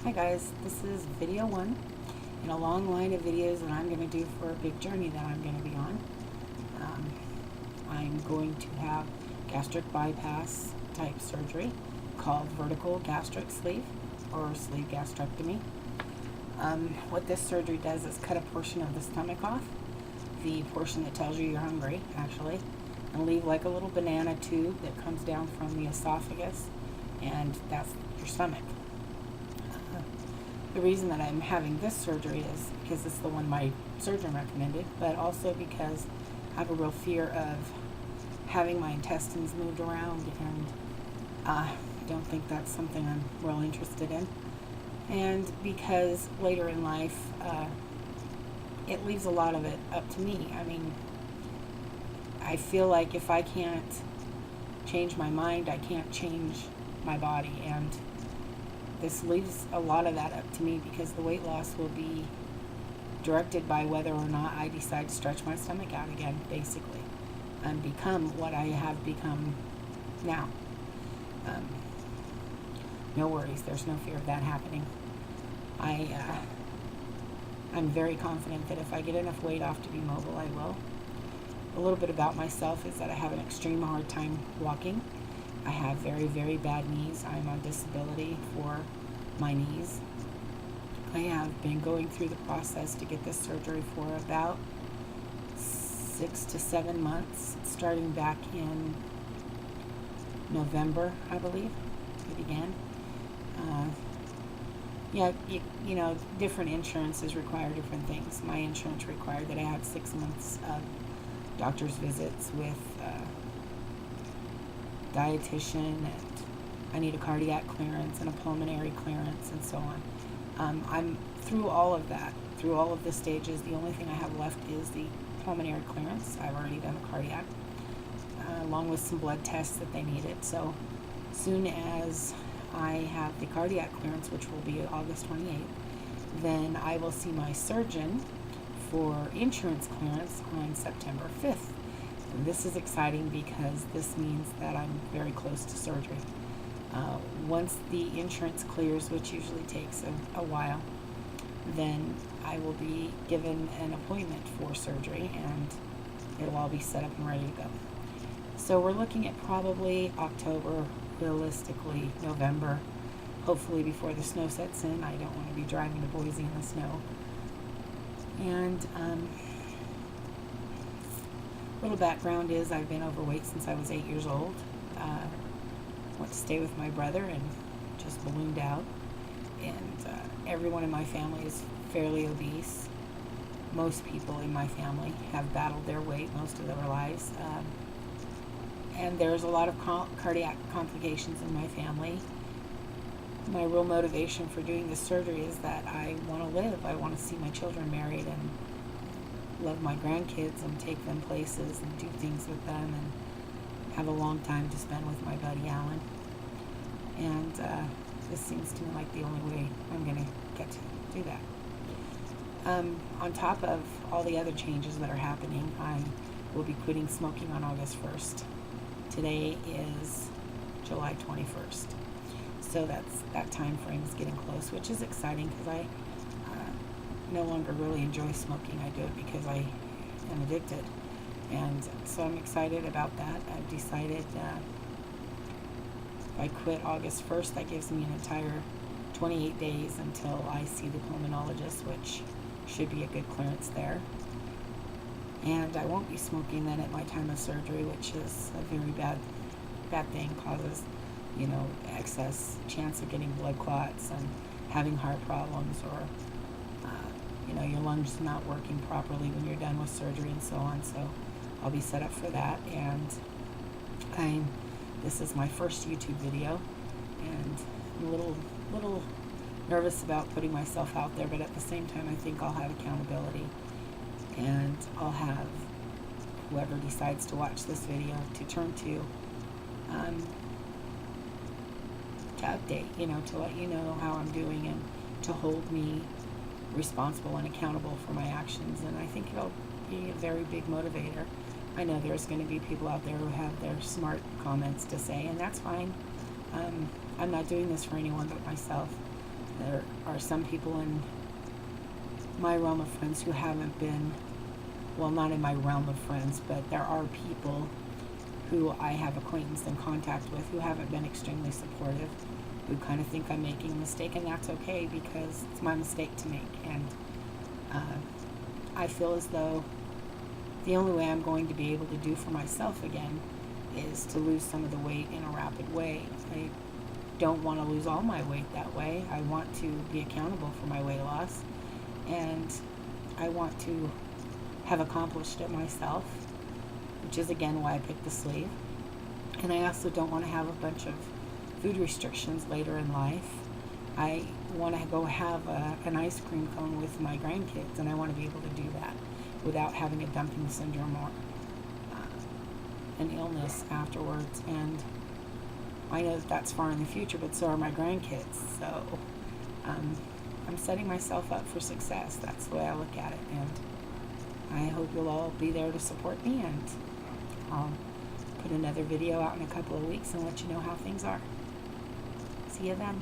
Hi guys, this is video one in a long line of videos that I'm going to do for a big journey that I'm going to be on. Um, I'm going to have gastric bypass type surgery called vertical gastric sleeve or sleeve gastrectomy. What this surgery does is cut a portion of the stomach off, the portion that tells you you're hungry actually, and leave like a little banana tube that comes down from the esophagus, and that's your stomach. The reason that I'm having this surgery is because it's the one my surgeon recommended, but also because I have a real fear of having my intestines moved around, and don't think that's something I'm real interested in. And because later in life, it leaves a lot of it up to me. I mean, I feel like if I can't change my mind, I can't change my body, and this leaves a lot of that up to me because the weight loss will be directed by whether or not I decide to stretch my stomach out again, basically, and become what I have become now. No worries, there's no fear of that happening. I'm very confident that if I get enough weight off to be mobile, I will. A little bit about myself is that I have an extreme hard time walking. I have very, very bad knees. I'm on disability for my knees. I have been going through the process to get this surgery for about 6 to 7 months, starting back in November, I believe, it began. You know, different insurances require different things. My insurance required that I have 6 months of doctor's visits with dietitian, and I need a cardiac clearance and a pulmonary clearance and so on. I'm through all of that, through all of the stages. The only thing I have left is the pulmonary clearance. I've already done the cardiac, along with some blood tests that they needed. So soon as I have the cardiac clearance, which will be August 28th, then I will see my surgeon for insurance clearance on September 5th. And this is exciting because this means that I'm very close to surgery. Once the insurance clears, which usually takes a while, then I will be given an appointment for surgery, and it'll all be set up and ready to go. So we're looking at probably October, realistically November, hopefully before the snow sets in. I don't want to be driving to Boise in the snow. And little background is I've been overweight since I was 8 years old. Went to stay with my brother and just ballooned out. And everyone in my family is fairly obese. Most people in my family have battled their weight most of their lives. And there's a lot of cardiac complications in my family. My real motivation for doing this surgery is that I want to live. I want to see my children married and love my grandkids and take them places and do things with them and have a long time to spend with my buddy Alan. And this seems to me like the only way I'm going to get to do that. On top of all the other changes that are happening, I will be quitting smoking on August 1st. Today is July 21st. So that time frame is getting close, which is exciting because I no longer really enjoy smoking. I do it because I am addicted. And so I'm excited about that. I've decided if I quit August 1st, that gives me an entire 28 days until I see the pulmonologist, which should be a good clearance there. And I won't be smoking then at my time of surgery, which is a very bad thing. Causes, you know, excess chance of getting blood clots and having heart problems, or you know, your lungs not working properly when you're done with surgery and so on. So I'll be set up for that. And this is my first YouTube video, and I'm a little nervous about putting myself out there, but at the same time I think I'll have accountability, and I'll have whoever decides to watch this video to turn to update, you know, to let you know how I'm doing and to hold me responsible and accountable for my actions. And I think it'll be a very big motivator. I know there's going to be people out there who have their smart comments to say, and that's fine. I'm not doing this for anyone but myself. There are some people in my realm of friends who haven't been, well, not in my realm of friends, but there are people who I have acquaintance and contact with who haven't been extremely supportive, who kind of think I'm making a mistake, and that's okay because it's my mistake to make. And I feel as though the only way I'm going to be able to do for myself again is to lose some of the weight in a rapid way. I don't want to lose all my weight that way. I want to be accountable for my weight loss, and I want to have accomplished it myself, which is again why I picked the sleeve. And I also don't want to have a bunch of food restrictions later in life. I want to go have an ice cream cone with my grandkids, and I want to be able to do that without having a dumping syndrome or an illness afterwards. And I know that that's far in the future, but so are my grandkids. So I'm setting myself up for success. That's the way I look at it, and I hope you'll all be there to support me, and I'll put another video out in a couple of weeks and let you know how things are. See you then.